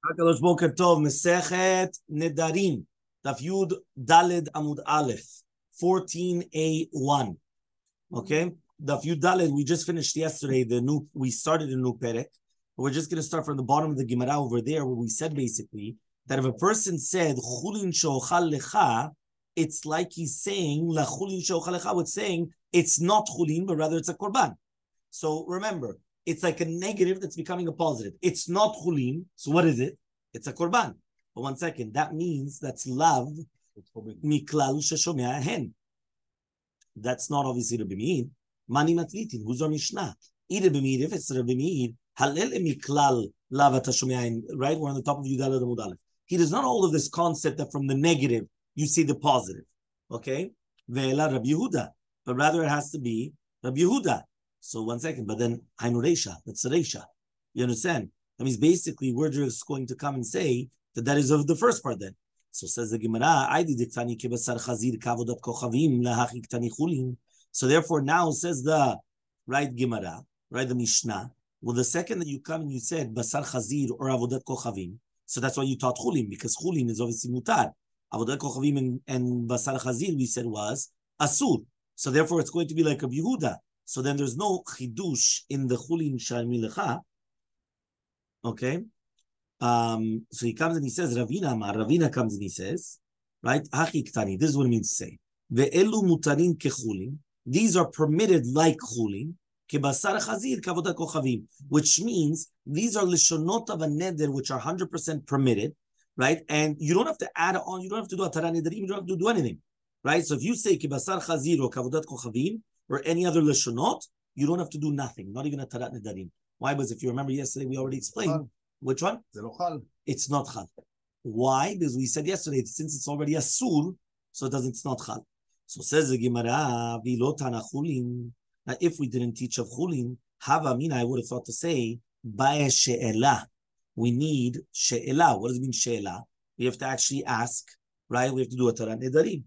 Hakadosh Boker Tov, Masechet Nedarim Daf Daled Amud Aleph 14a1. Okay, Daf Daled. We just finished yesterday. We started a new perek. We're just going to start from the bottom of the Gemara over there, where we said basically that if a person said Chulin Shochal Lecha, it's like he's saying La Chulin Shochal Lecha. It's saying it's not Chulin, but rather it's a korban. So remember, it's like a negative that's becoming a positive. It's not chulin. So what is it? It's a korban. But 1 second, that means that's lav miklal sheshomea hen. That's not obviously Rabbi Meir. Mani matlitin. Who's our Mishnah? Either Rabbi Meir, if it's Rabbi Meir, halel miklal lav atashomea hen. Right, we're on the top of Yudalad Amud Aleph. He does not hold of this concept that from the negative you see the positive. Okay, ve'ela Rabbi Yehuda, but rather it has to be Rabbi Yehuda. So 1 second, but then Hainu Reisha, that's the Reisha. You understand? That means basically we're just going to come and say that that is of the first part then. So says the Gemara, so therefore now says the right Gemara, right the Mishnah, well the second that you come and you said Basar Chazir or Avodat Kochavim, so that's why you taught Chulin, because Chulin is obviously mutar. Avodat Kochavim and Basar Chazir we said was Asur. So therefore it's going to be like a Yehuda. So then there's no chidush in the chulin shalmi lecha. Okay. So he comes and he says, Ravina comes and he says, right? Hachi ktani. This is what it means to say. Ve'elu mutarin kechulin. These are permitted like chulin. Kebasar chazir kavodat kochavim. Which means these are lishonot of a neder which are 100% permitted, right? And you don't have to add on. You don't have to do a tara nedarim. You don't have to do anything, right? So if you say kebasar chazir or kavodat kochavim, or any other leshonot, you don't have to do nothing, not even a tarat nedarim. Why? Because if you remember yesterday, we already explained. Which one? It's not chal. Why? Because we said yesterday, since it's already a sur, so it's not chal. So says the Gemara, vilotana chulin. Now, if we didn't teach of chulin, hava mina, I would have thought to say, ba'e she'ela. We need she'ela. What does it mean she'ela? We have to actually ask, right? We have to do a tarat nedarim.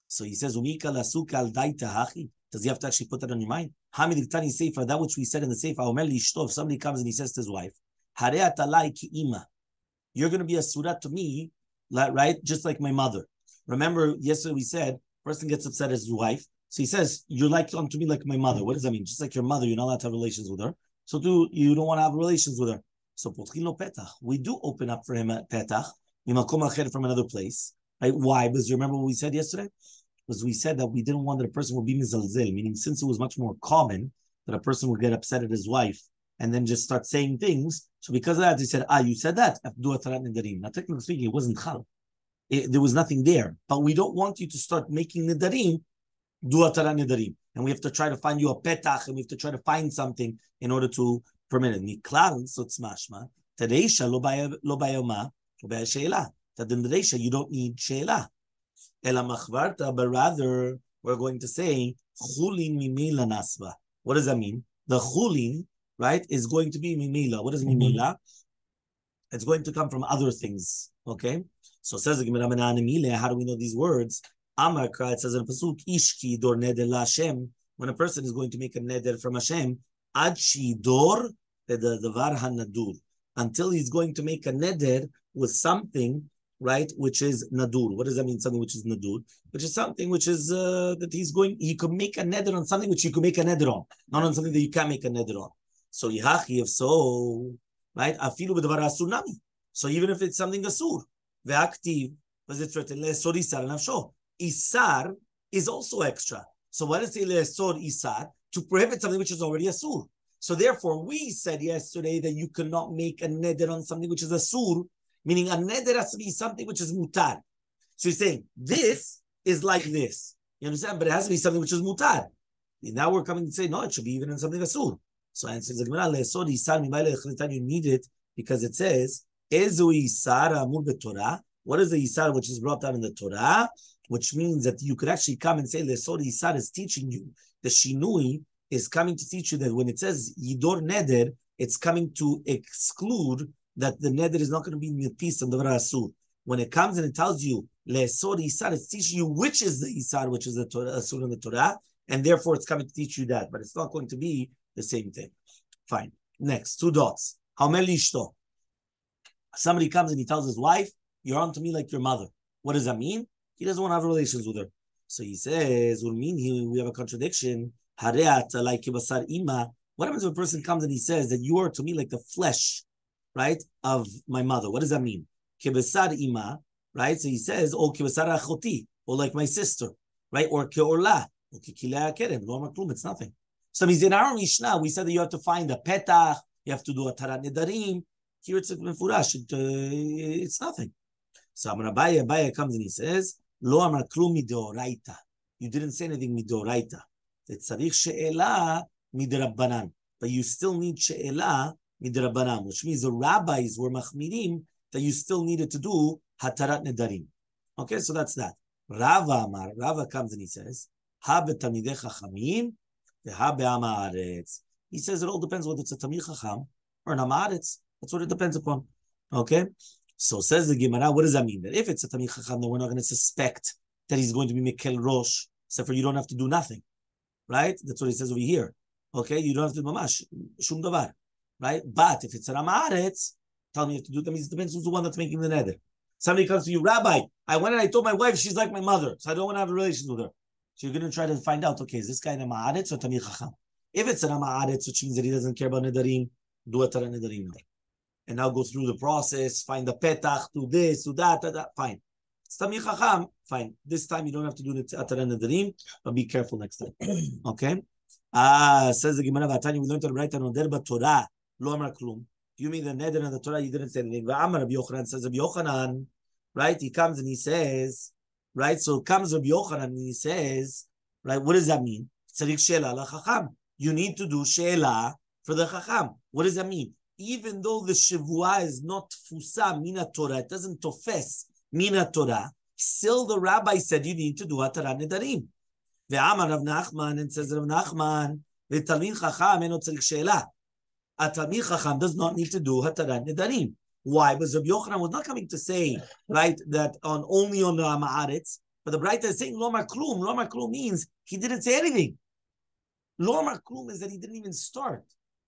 So he says, umika lasuka al daita hachi. Does he have to actually put that on your mind? Hamid Tani Sefer, that which we said in the Sefer, if somebody comes and he says to his wife, you're going to be a surah to me, right? Just like my mother. Remember, yesterday we said, person gets upset at his wife. So he says, you're like unto me like my mother. What does that mean? Just like your mother, you're not allowed to have relations with her. So you don't want to have relations with her. So we do open up for him at petach, from another place. Right? Why? Because you remember what we said yesterday? Was we said that we didn't want that a person would be mizalzel, meaning since it was much more common that a person would get upset at his wife and then just start saying things. So because of that, he said, you said that. I have to do a tarat nedarim. Now, technically speaking, it wasn't chal. There was nothing there. But we don't want you to start making nedarim, do a tarat nedarim. And we have to try to find you a petach, and we have to try to find something in order to permit it. Niklal, so it's mashma. Tadeisha lo bayoma, lo bayasheila. Tadin tadeisha, you don't need sheila. Ela machvarta, but rather we're going to say chulin mimela nasba. What does that mean? The chulin, right, is going to be mimela. What is mimela? It's going to come from other things. Okay, so says the Gemara, how do we know these words? Amar Kra, it says in pasuk, ishki dor neder la Hashem. When a person is going to make a neder from Hashem, ad shi dor the davar hanadur, until he's going to make a neder with something, right, which is nadur. What does that mean? Something which is nadur, which is something which is that he could make a neder on something which you could make a neder on, not on something that you can't make a neder on. So yihachi, if so, right, afilu b'davar asur nami. So even if it's something asur, ve'aktiv, was it written le'esor isar nafsho? Isar is also extra. So what does it say le'esor isar? To prohibit something which is already asur. So therefore, we said yesterday that you cannot make a neder on something which is asur. Meaning a neder has to be something which is mutar. So he's saying, this is like this. You understand? But it has to be something which is mutar. And now we're coming to say, no, it should be even in something asur. So answers the Gemara, you need it because it says, what is the isar which is brought down in the Torah? Which means that you could actually come and say, Lesod isar is teaching you. The shinui is coming to teach you that when it says yidor neder, it's coming to exclude that the neder is not going to be in the piece of the asur. When it comes and it tells you le'esor isar, it's teaching you which is the isar, which is the Torah, asur in the Torah, and therefore it's coming to teach you that. But it's not going to be the same thing. Fine. Next, 2 dots. Haumel ishto. Somebody comes and he tells his wife, "You're onto me like your mother." What does that mean? He doesn't want to have relations with her. So he says, "What mean here? We have a contradiction. Like ima. What happens if a person comes and he says that you are to me like the flesh, right, of my mother? What does that mean? Kibasar ima, right? So he says, "Oh, kibasar achoti," or like my sister, right? Or keorla, or kikilea kerem. No maklum, it's nothing. So he's in our Mishnah. We said that you have to find a petach, you have to do a tarat nedarim. Here it's mefurash. It's nothing. So Abaye comes and he says, "Lo amar klum midoraita." You didn't say anything midoraita. Tzarich she'ela midrabbanan, but you still need she'ela midrabbanan, which means the rabbis were machmirim that you still needed to do hatarat nedarim. Okay, so that's that. Rava comes and he says, "Ha betamidei chachamim veha be'am haaretz." He says it all depends whether it's a tamid chacham or an am haaretz. That's what it depends upon. Okay. So says the Gemara, what does that mean? That if it's a Tamid Chacham, then we're not going to suspect that he's going to be Mekel Rosh, except for you don't have to do nothing. Right? That's what he says over here. Okay? You don't have to do Mamash, Shum Davar. Right? But if it's an Amaretz, tell me you have to do them. It depends who's the one that's making the neder. Somebody comes to you, Rabbi, I went and I told my wife she's like my mother, so I don't want to have relations with her. So you're going to try to find out, okay, is this guy an Amaretz or Tamid Chacham? If it's an Amaretz, which means that he doesn't care about Nedarim, do a Tara Nedarim. And now go through the process, find the petach, do this, do that, fine. It's Tamid Chacham, fine. This time you don't have to do the Atara Nedarim, but be careful next time. Okay? Says the Gemara, Vatani, we learned to write an Oder Torah, Lo Amar Klum. You mean the Neder and the Torah, you didn't say anything. Va'amar Rabbi Yochanan, says Rabbi Yochanan, right? He comes and he says, right? So comes Rabbi Yochanan and he says, right, what does that mean? Tzarich she'ela la Chacham. You need to do she'ela for the Chacham. What does that mean? Even though the Shavua is not Fusa Mina Torah, it doesn't tofes Mina Torah, still the rabbi said you need to do Hatarat Nedarim. Ve'amar Rav Nachman, and says Rav Nachman, Ve'talmid Chacham eno tzarich she'ela. A Talmid Chacham does not need to do Hatarat Nedarim. Why? Because Rabbi Yochanan was not coming to say, right, that only on the Ma'aretz, but the Braita is saying Lo Amar Klum. Lo Amar Klum means he didn't say anything. Lo Amar Klum is that he didn't even start.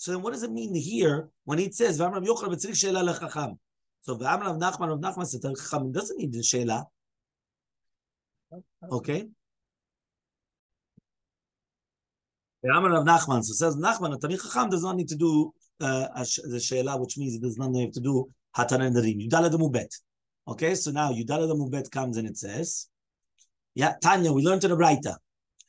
So then what does it mean here when it says, V'amar Rabbi Yochanan b'tzarich she'ela lechacham? So V'amar Rav Nachman said, Chacham doesn't need the she'ela. Okay? V'amar Rav Nachman, so says Nachman, a Tamid Chacham does not need to do the she'ela, which means it does not have to do Hatarat Nedarim. Yudalad Mubet. Okay, so now Yudalad Mubet comes and it says, yeah, Tanya, we learned to the Braita.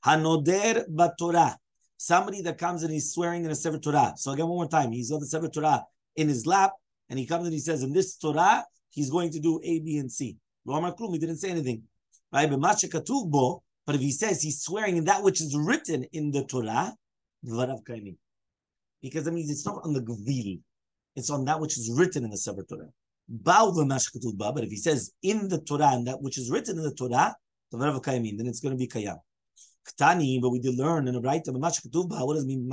Hanoder b'Torah. Somebody that comes and he's swearing in a Sefer Torah. So again, one more time, he's got the Sefer Torah in his lap, and he comes and he says, in this Torah, he's going to do A, B, and C. Lo amar klum, he didn't say anything. Right? But if he says he's swearing in that which is written in the Torah, because that means it's not on the Gvil, it's on that which is written in the Sefer Torah. But if he says in the Torah and that which is written in the Torah, then it's going to be Kayam. Ktani, but we did learn in the Braita, what does it mean?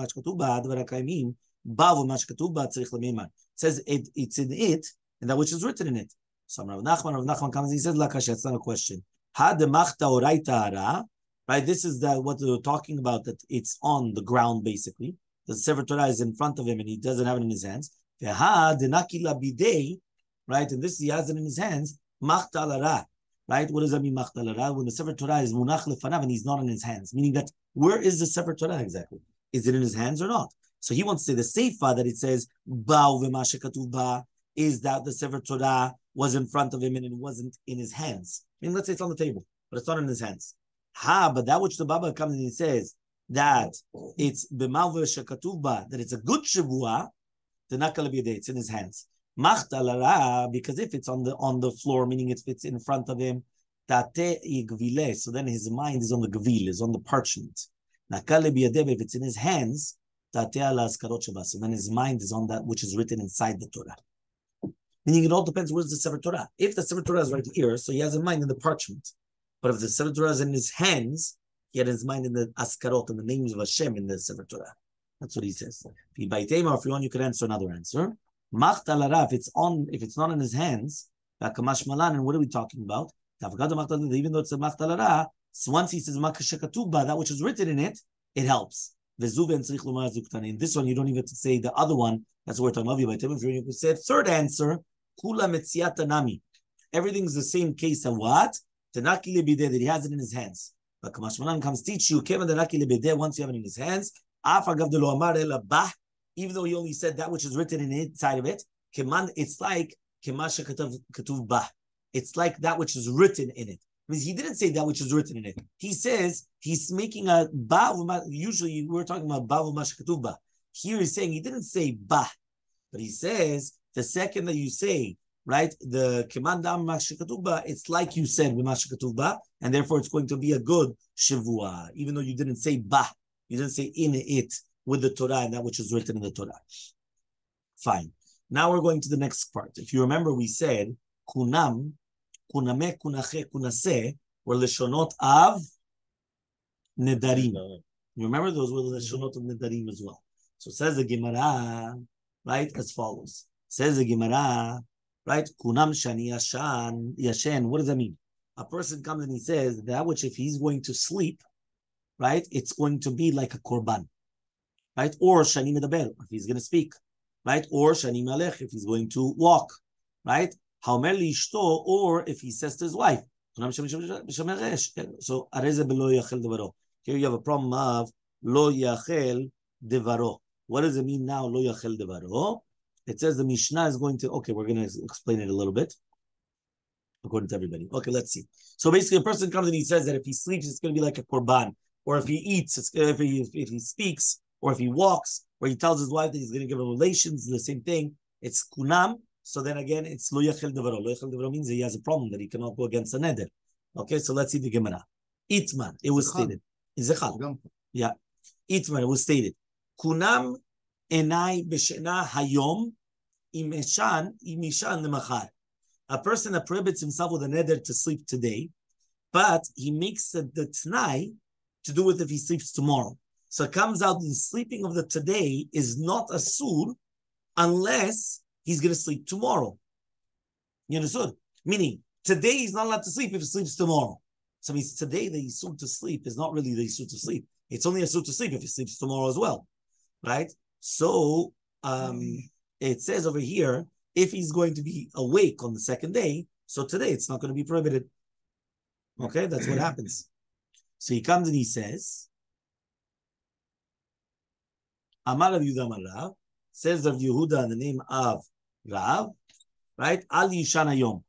It says it's in it, and that which is written in it. So Rav Nachman comes and he says, Lakash, that's not a question. Right, this is what they were talking about, that it's on the ground basically. The Sefer Torah is in front of him and he doesn't have it in his hands. Right, and this he has it in his hands. Right? What does that mean, Machtalara? When the Sefer Torah is munach lefanav and he's not in his hands, meaning that where is the Sefer Torah exactly? Is it in his hands or not? So he wants to say the Seifa that it says Ba'u v'ma shekatuv ba is that the Sefer Torah was in front of him and it wasn't in his hands. I mean, let's say it's on the table, but it's not in his hands. But that which the Baba comes and he says that it's b'ma shekatuv ba, that it's a good shavua, the nakal b'yadei, it's in his hands. Machtalara, because if it's on the floor, meaning if it's in front of him, so then his mind is on the gvil, is on the parchment. If it's in his hands, so then his mind is on that which is written inside the Torah. Meaning it all depends where's the Sefer Torah. If the Sefer Torah is right here, so he has a mind in the parchment. But if the Sefer Torah is in his hands, he had his mind in the askarot, and the names of Hashem in the Sefer Torah. That's what he says. If you want, you could answer another answer. Machtalara, if it's not in his hands, Kamash Malan, and what are we talking about? Even though it's a Machtalara, once he says Makashakatuba, that which is written in it, it helps. In this one, you don't even have to say the other one. That's what we're talking about. If you could say a third answer, Kula metziata nami. Everything's the same case of what? Tenaki lebideh, that he has it in his hands. But Kamashmanan comes teach you, Keva tenaki lebideh, once you have it in his hands, afagav de lo amar ela bah, even though he only said that which is written inside of it, keman, it's like kemasha katuv bah. It's like that which is written in it. Means he didn't say that which is written in it. He says he's making a ba. Usually we're talking about ba v'masha ba. Here he's saying he didn't say ba, but he says the second that you say, right, the kemandam masha ba, it's like you said v'masha ba, and therefore it's going to be a good shavua, even though you didn't say ba, you didn't say in it with the Torah and that which is written in the Torah. Fine. Now we're going to the next part. If you remember, we said kunam. Kuname, kunache, kunase were leshonot of nedarim. You remember those were the leshonot of nedarim as well. So says the Gemara, right, as follows. Says the Gemara, right, kunam shani yashen. What does that mean? A person comes and he says that which if he's going to sleep, right, it's going to be like a korban, right, or shani medaber if he's going to speak, right, or shani malech if he's going to walk, right. Or if he says to his wife. So here you have a problem of lo yachel devaro. What does it mean now, lo yachel devaro? It says the Mishnah is going to, okay, we're going to explain it a little bit according to everybody. Okay, let's see. So basically a person comes and he says that if he sleeps, it's going to be like a korban. Or if he eats, if he speaks, or if he walks, or he tells his wife that he's going to give her relations, the same thing. It's kunam. So then again, it's lo yachel devaro. Lo yachel devaro means that he has a problem, that he cannot go against the neder. Okay, so let's see the Gemara. Itman, it was stated. Hechal. Yeah. Itman, it was stated. Kunam enai b'shena hayom imishan lemachar. A person that prohibits himself with a neder to sleep today, but he makes the t'nai to do with if he sleeps tomorrow. So it comes out the sleeping of the today is not a sur unless he's going to sleep tomorrow. You understood? Meaning, today he's not allowed to sleep if he sleeps tomorrow. So it means today the Yisur to sleep is not really the Yisur to sleep. It's only a Yisur to sleep if he sleeps tomorrow as well. Right? So, it says over here, if he's going to be awake on the second day, so today it's not going to be prohibited. Okay? That's what happens. So he comes and he says, Amar Rav Yehuda Amar Rav, says Rav Yehuda in the name of Rav, right? Al Yishan Hayom,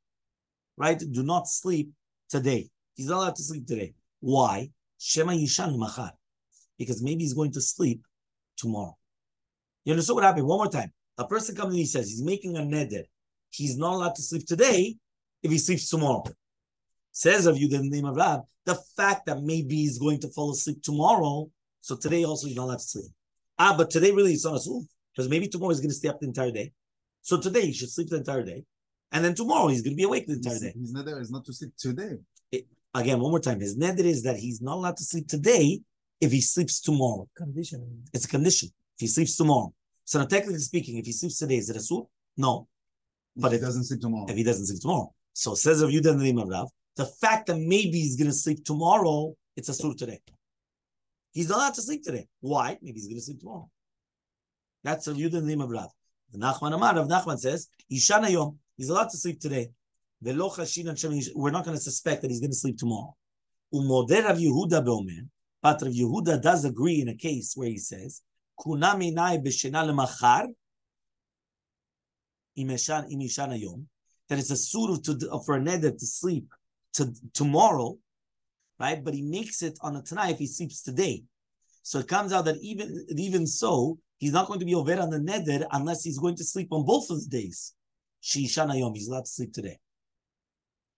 right? Do not sleep today. He's not allowed to sleep today. Why? Shema Yishan Machar. Because maybe he's going to sleep tomorrow. You understand what happened? One more time. A person comes and he says he's making a neder. He's not allowed to sleep today if he sleeps tomorrow. Says Rav Yehuda in the name of Rav, the fact that maybe he's going to fall asleep tomorrow, so today also he's not allowed to sleep. But today really it's not a sul. Because maybe tomorrow he's going to stay up the entire day. So today he should sleep the entire day. And then tomorrow he's going to be awake the entire day. His neder is not to sleep today. Again, one more time. His neder is that he's not allowed to sleep today if he sleeps tomorrow. Condition. It's a condition. If he sleeps tomorrow. So now technically speaking, if he sleeps today, is it a sur? No. But if he doesn't sleep tomorrow. If he doesn't sleep tomorrow. So says Rav Yehuda in the name of Rav, the fact that maybe he's going to sleep tomorrow, it's a sur today. He's not allowed to sleep today. Why? Maybe he's going to sleep tomorrow. That's Rav Yehuda in the name of Rav. Nachman Amar, Rav Nachman says, Yishan Hayom, he's allowed to sleep today. We're not going to suspect that he's going to sleep tomorrow. Umodeh Rav Yehuda beomer, but Rav Yehuda does agree in a case where he says, Kunam einai b'shena lemachar, imishan hayom, that it's a sur for a neder to sleep tomorrow, right? But he makes it on a tanai if he sleeps today. So it comes out that even so, he's not going to be over on the neder unless he's going to sleep on both of the days. Sheishan hayom, he's allowed to sleep today.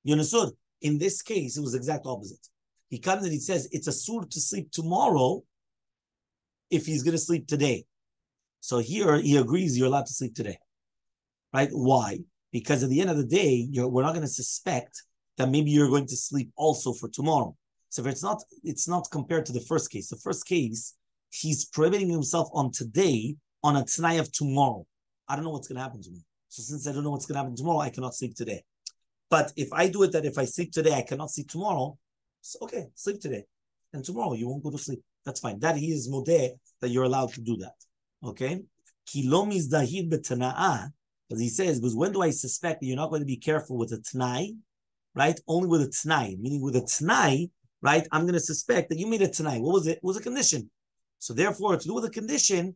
You understood? In this case, it was the exact opposite. He comes and he says it's a sur to sleep tomorrow if he's going to sleep today. So here he agrees you're allowed to sleep today. Right? Why? Because at the end of the day, we're not going to suspect that maybe you're going to sleep also for tomorrow. So if it's not compared to the first case. The first case, he's prohibiting himself on today on a t'nai of tomorrow. I don't know what's going to happen to me. So since I don't know what's going to happen tomorrow, I cannot sleep today. But if I do it that if I sleep today, I cannot sleep tomorrow, so okay, sleep today. And tomorrow you won't go to sleep. That's fine. That he is modeh that you're allowed to do that. Okay? Ki lo mizdahid b'tana'ah, Because he says, because when do I suspect that you're not going to be careful with a t'nai, right? Only with a t'nai, meaning with a t'nai, right? I'm going to suspect that you made a t'nai. What was it? It was a condition. So therefore, to do with a condition,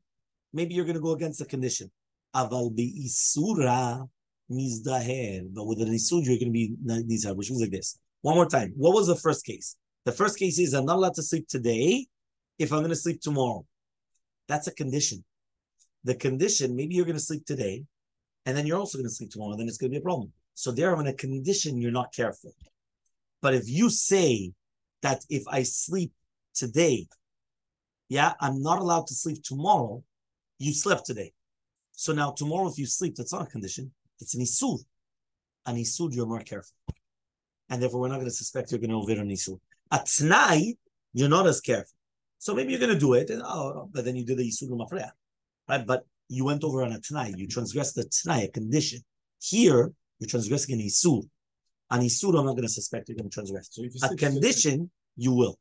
maybe you're going to go against the condition. Aval bi'isura mizdaher. But with an isur, you're going to be nizar, which means like this. One more time. What was the first case? The first case is I'm not allowed to sleep today if I'm going to sleep tomorrow. That's a condition. The condition, maybe you're going to sleep today, and then you're also going to sleep tomorrow, then it's going to be a problem. So there, in a condition, you're not careful. But if you say that if I sleep today, I'm not allowed to sleep tomorrow, you slept today. So now tomorrow, if you sleep, that's not a condition. It's an isur. An isur, you're more careful. And therefore, we're not going to suspect you're going to over an isur. At t'nai, you're not as careful. So maybe you're going to do it, but then you did the isur mafreya, right? But you went over on a t'nai. You transgressed the t'nai, a condition. Here, you're transgressing an isur. An isur, I'm not going to suspect you're going to transgress. So a condition, you will.